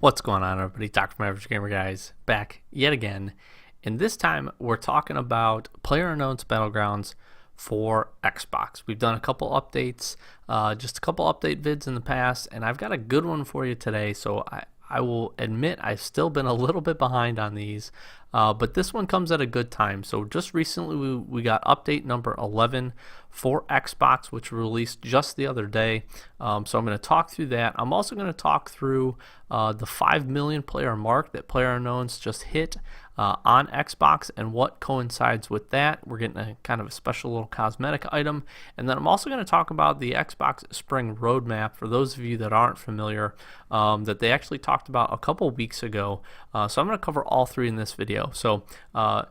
What's going on, everybody? Dr. from Average Gamer Guys back yet again. And this time we're talking about PlayerUnknown's Battlegrounds for Xbox. We've done a couple updates, just a couple update vids in the past, and I've got a good one for you today. So I will admit I've still been a little bit behind on these, but this one comes at a good time. So just recently we got update number 11 for Xbox, which released just the other day. So I'm going to talk through that. I'm also going to talk through the 5 million player mark that PlayerUnknown's just hit on Xbox and what coincides with that. We're getting a kind of a special little cosmetic item. And then I'm also going to talk about the Xbox Spring Roadmap for those of you that aren't familiar, that they actually talked about a couple weeks ago. So I'm going to cover all three in this video. So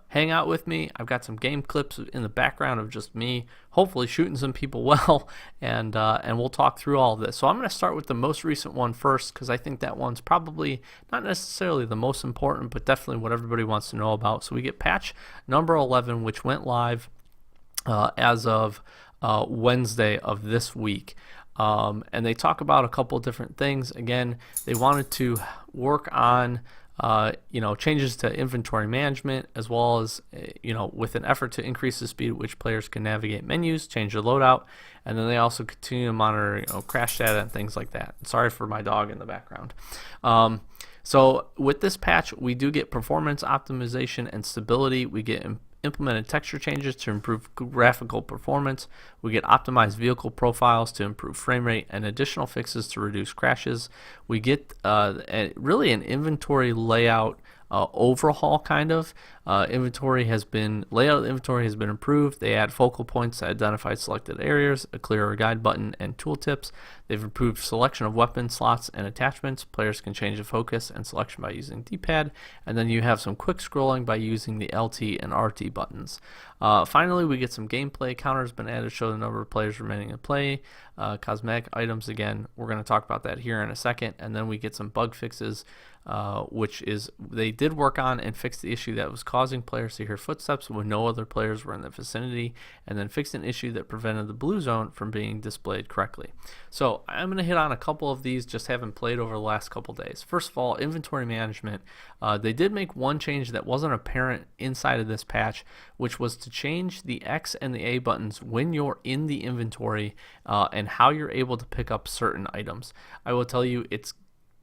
hang out with me. I've got some game clips in the background of just me hopefully shooting some people well, and we'll talk through all of this. So I'm going to start with the most recent one first, because I think that one's probably not necessarily the most important, but definitely what everybody wants to know about. So we get patch number 11, which went live as of Wednesday of this week. And they talk about a couple of different things. Again, they wanted to work on changes to inventory management, as well as, with an effort to increase the speed at which players can navigate menus, change their loadout, and then they also continue to monitor, crash data and things like that. Sorry for my dog in the background. So with this patch, we do get performance optimization and stability. We get implemented texture changes to improve graphical performance. We get optimized vehicle profiles to improve frame rate and additional fixes to reduce crashes. We get really an inventory layout overhaul kind of. Layout of inventory has been improved. They add focal points to identify selected areas, a clearer guide button, and tooltips. They've improved selection of weapon slots and attachments. Players can change the focus and selection by using D-pad, and then you have some quick scrolling by using the LT and RT buttons. Finally, we get some gameplay. Counters been added to show the number of players remaining in play. Cosmetic items, again, we're going to talk about that here in a second, and then we get some bug fixes, which is they did work on and fix the issue that was causing players to hear footsteps when no other players were in the vicinity, and then fixed an issue that prevented the blue zone from being displayed correctly. So I'm going to hit on a couple of these, just having played over the last couple days. First of all, inventory management. They did make one change that wasn't apparent inside of this patch, which was to change the X and the A buttons when you're in the inventory and how you're able to pick up certain items. I will tell you, it's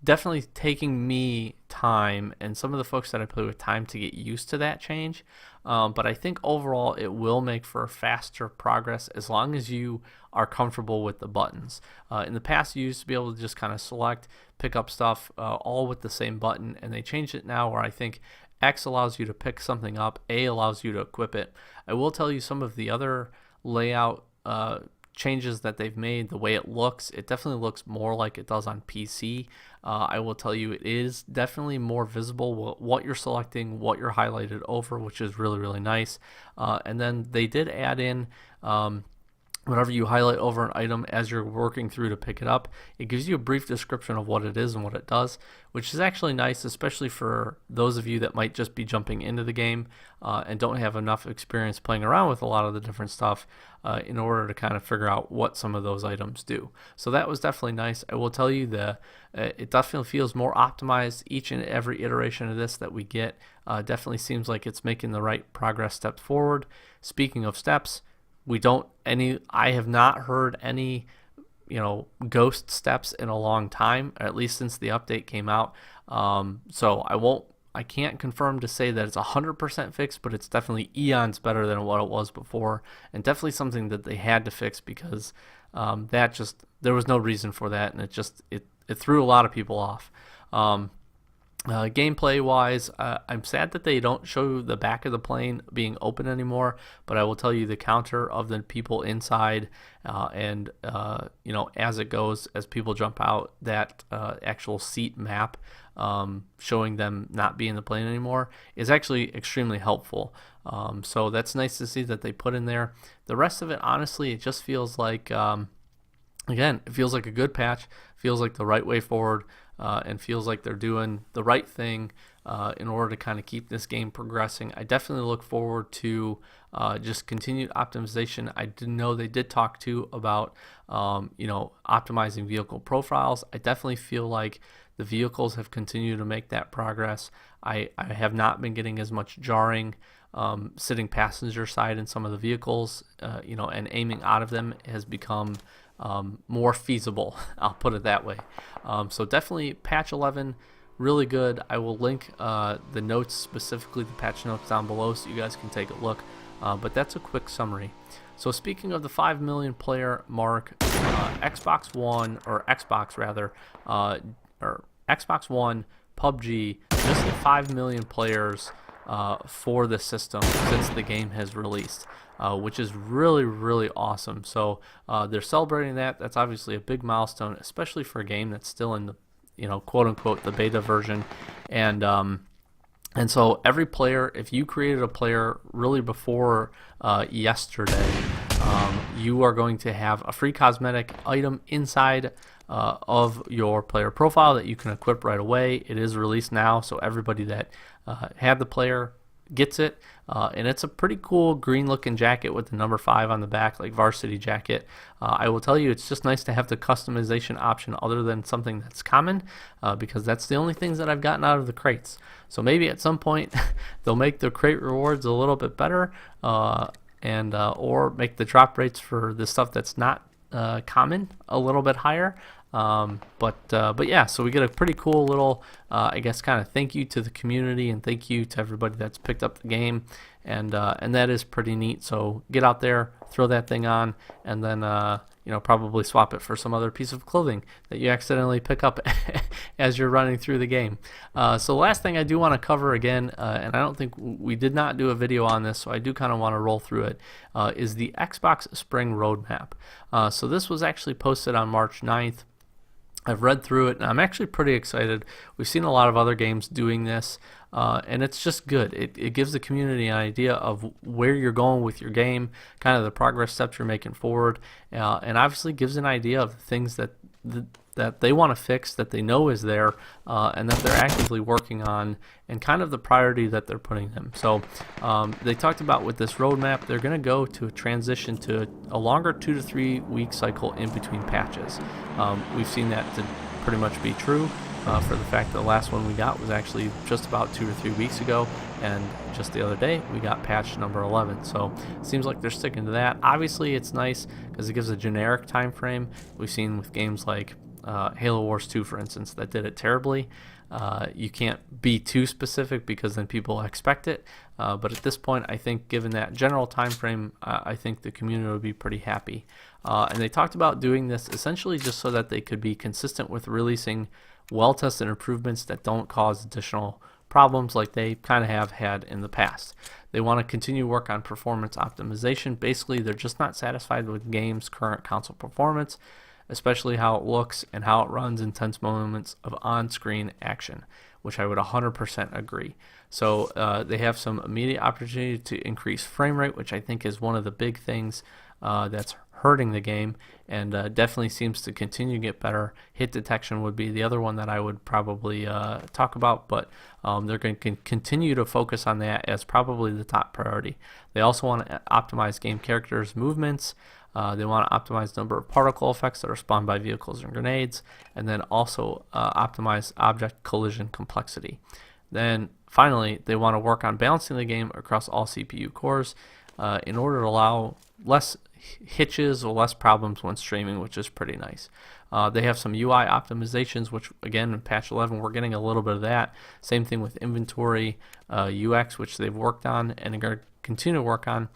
definitely taking me time and some of the folks that I play with time to get used to that change, but I think overall it will make for faster progress as long as you are comfortable with the buttons. In the past, you used to be able to just kind of select, pick up stuff all with the same button, and they changed it now where I think X allows you to pick something up, A allows you to equip it. I will tell you some of the other layout changes that they've made. The way it definitely looks more like it does on PC. I will tell you, it is definitely more visible what you're selecting, what you're highlighted over, which is really, really nice. And then they did add in whenever you highlight over an item as you're working through to pick it up, it gives you a brief description of what it is and what it does, which is actually nice, especially for those of you that might just be jumping into the game and don't have enough experience playing around with a lot of the different stuff in order to kind of figure out what some of those items do. So that was definitely nice. I will tell you that it definitely feels more optimized. Each and every iteration of this that we get definitely seems like it's making the right progress steps forward. Speaking of steps, I have not heard any, ghost steps in a long time, at least since the update came out. So I can't confirm to say that it's 100% fixed, but it's definitely eons better than what it was before, and definitely something that they had to fix because there was no reason for that, and it threw a lot of people off. Gameplay wise, I'm sad that they don't show the back of the plane being open anymore, but I will tell you the counter of the people inside and as it goes, as people jump out, that actual seat map showing them not being in the plane anymore is actually extremely helpful. So that's nice to see that they put in there. The rest of it, honestly, it just feels like again, it feels like a good patch, feels like the right way forward, and feels like they're doing the right thing in order to kind of keep this game progressing. I definitely look forward to just continued optimization. I didn't know they did talk too about optimizing vehicle profiles. I definitely feel like The vehicles have continued to make that progress. I have not been getting as much jarring sitting passenger side in some of the vehicles, and aiming out of them has become more feasible. I'll put it that way. So definitely patch 11, really good. I will link the notes, specifically the patch notes, down below so you guys can take a look. But that's a quick summary. So speaking of the 5 million player mark, Xbox One, or Xbox One, PUBG just hit 5 million players for the system since the game has released, which is really, really awesome. So they're celebrating that. That's obviously a big milestone, especially for a game that's still in the, quote unquote, the beta version. And so every player, if you created a player really before yesterday, you are going to have a free cosmetic item inside of your player profile that you can equip right away. It is released now, so everybody that had the player gets it. And it's a pretty cool green looking jacket with the number 5 on the back, like varsity jacket. I will tell you, it's just nice to have the customization option other than something that's common, because that's the only things that I've gotten out of the crates. So maybe at some point they'll make the crate rewards a little bit better, or make the drop rates for the stuff that's not common a little bit higher. But yeah, so we get a pretty cool little, I guess, kind of thank you to the community and thank you to everybody that's picked up the game, and that is pretty neat. So get out there, throw that thing on, and then probably swap it for some other piece of clothing that you accidentally pick up as you're running through the game. So last thing I do want to cover again, and I don't think we did not do a video on this, so I do kind of want to roll through it, is the Xbox Spring Roadmap. So this was actually posted on March 9th. I've read through it, and I'm actually pretty excited. We've seen a lot of other games doing this, and it's just good. It gives the community an idea of where you're going with your game, kind of the progress steps you're making forward, and obviously gives an idea of the things that they want to fix, that they know is there, and that they're actively working on, and kind of the priority that they're putting them. So they talked about with this roadmap, they're going to go to a transition to a longer 2 to 3 week cycle in between patches. We've seen that to pretty much be true, for the fact that the last one we got was actually just about 2 to 3 weeks ago, and just the other day we got patch number 11. So it seems like they're sticking to that. Obviously it's nice because it gives a generic time frame. We've seen with games like Halo Wars 2, for instance, that did it terribly. You can't be too specific because then people expect it, but at this point, I think given that general time frame, I think the community would be pretty happy. And they talked about doing this essentially just so that they could be consistent with releasing well-tested improvements that don't cause additional problems like they kind of have had in the past. They want to continue work on performance optimization. Basically, they're just not satisfied with game's current console performance, especially how it looks and how it runs intense moments of on-screen action, which I would 100% agree. So they have some immediate opportunity to increase frame rate, which I think is one of the big things that's hurting the game, and definitely seems to continue to get better. Hit detection would be the other one that I would probably talk about, but they're going to continue to focus on that as probably the top priority. They also want to optimize game characters' movements. They want to optimize the number of particle effects that are spawned by vehicles and grenades, and then also optimize object collision complexity. Then finally, they want to work on balancing the game across all CPU cores in order to allow less hitches or less problems when streaming, which is pretty nice. They have some UI optimizations, which again in patch 11 we're getting a little bit of that. Same thing with inventory UX, which they've worked on and are going to continue to work on.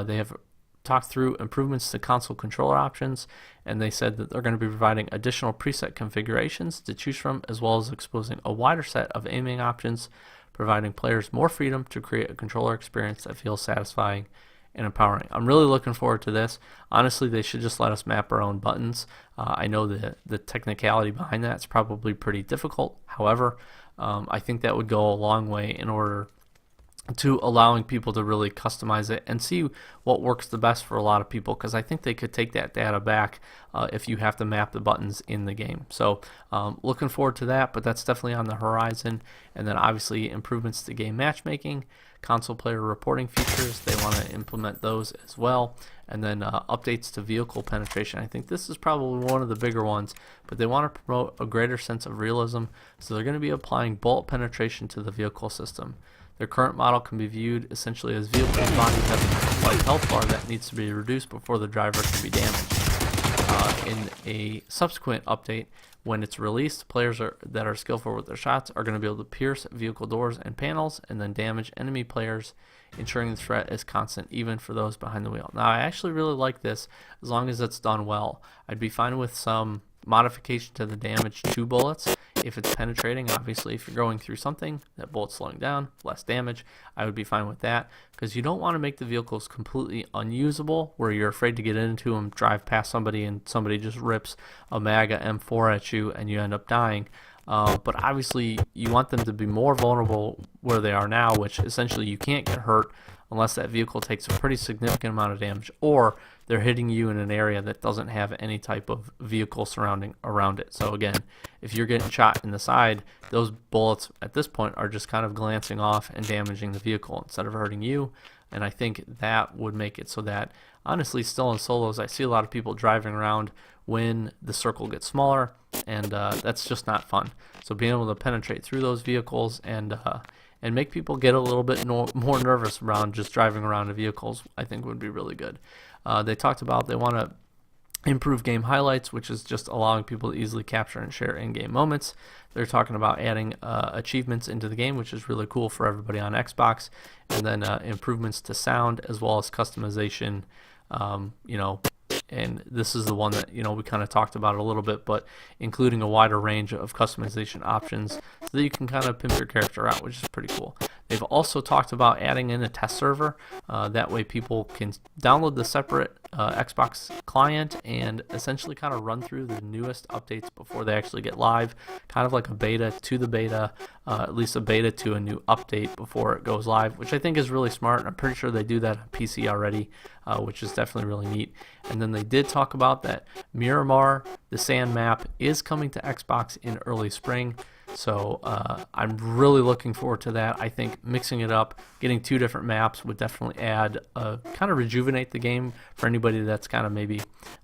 They have talked through improvements to console controller options, and they said that they're going to be providing additional preset configurations to choose from, as well as exposing a wider set of aiming options, providing players more freedom to create a controller experience that feels satisfying and empowering. I'm really looking forward to this. Honestly, they should just let us map our own buttons. I know the technicality behind that is probably pretty difficult. However, I think that would go a long way in order to allowing people to really customize it and see what works the best for a lot of people, because I think they could take that data back if you have to map the buttons in the game. So looking forward to that, but that's definitely on the horizon. And then obviously improvements to game matchmaking, console player reporting features, they want to implement those as well. And then updates to vehicle penetration. I think this is probably one of the bigger ones, but they want to promote a greater sense of realism, so they're going to be applying bullet penetration to the vehicle system. Their current model can be viewed essentially as vehicles' bodies having a slight health bar that needs to be reduced before the driver can be damaged. In a subsequent update, when it's released, players that are skillful with their shots are going to be able to pierce vehicle doors and panels and then damage enemy players, ensuring the threat is constant even for those behind the wheel. Now, I actually really like this as long as it's done well. I'd be fine with some modification to the damage to bullets if it's penetrating. Obviously, if you're going through something, that bullet's slowing down, less damage, I would be fine with that, because you don't want to make the vehicles completely unusable where you're afraid to get into them, drive past somebody, and somebody just rips a MAGA M4 at you and you end up dying. But obviously, you want them to be more vulnerable where they are now, which essentially you can't get hurt unless that vehicle takes a pretty significant amount of damage, or they're hitting you in an area that doesn't have any type of vehicle surrounding around it. So again, if you're getting shot in the side, those bullets at this point are just kind of glancing off and damaging the vehicle instead of hurting you. And I think that would make it so that, honestly, still in solos, I see a lot of people driving around when the circle gets smaller, and that's just not fun. So being able to penetrate through those vehicles and make people get a little bit more nervous around just driving around in vehicles, I think would be really good. They talked about they want to improve game highlights, which is just allowing people to easily capture and share in-game moments. They're talking about adding achievements into the game, which is really cool for everybody on Xbox, and then improvements to sound as well as customization. And this is the one that we kind of talked about a little bit, but including a wider range of customization options so that you can kind of pimp your character out, which is pretty cool. They've also talked about adding in a test server. That way people can download the separate Xbox client and essentially kind of run through the newest updates before they actually get live, kind of like a beta to the beta, at least a beta to a new update before it goes live, which I think is really smart. I'm pretty sure they do that on PC already, which is definitely really neat. And then they did talk about that Miramar, the sand map, is coming to Xbox in early spring. So I'm really looking forward to that. I think mixing it up, getting two different maps would definitely add, kind of rejuvenate the game for anybody that's kind of maybe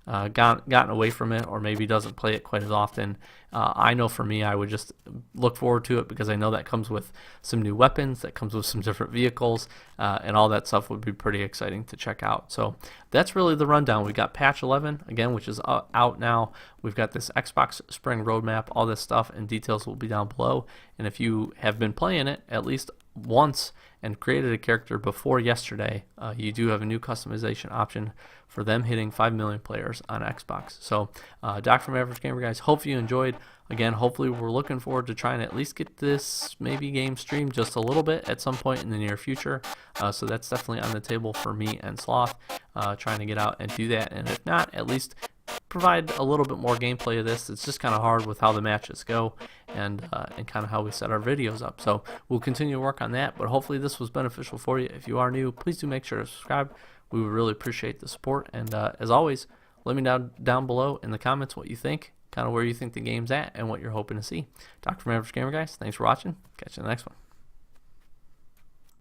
gotten away from it or maybe doesn't play it quite as often. I know for me, I would just look forward to it because I know that comes with some new weapons, that comes with some different vehicles, and all that stuff would be pretty exciting to check out. So that's really the rundown. We got patch 11, again, which is out now. We've got this Xbox Spring roadmap, all this stuff, and details will be down below. And if you have been playing it at least once and created a character before yesterday, you do have a new customization option for them hitting 5 million players on Xbox. So Doc from Average Gamer, guys, hope you enjoyed. Again, hopefully we're looking forward to trying to at least get this maybe game streamed just a little bit at some point in the near future. So that's definitely on the table for me and Sloth, trying to get out and do that. And if not, at least provide a little bit more gameplay of this. It's just kind of hard with how the matches go and kind of how we set our videos up. So we'll continue to work on that, but hopefully this was beneficial for you. If you are new, please do make sure to subscribe. We would really appreciate the support. And as always, let me know down below in the comments what you think, kind of where you think the game's at and what you're hoping to see. Doc from Average Gamer, guys, thanks for watching. Catch you in the next one.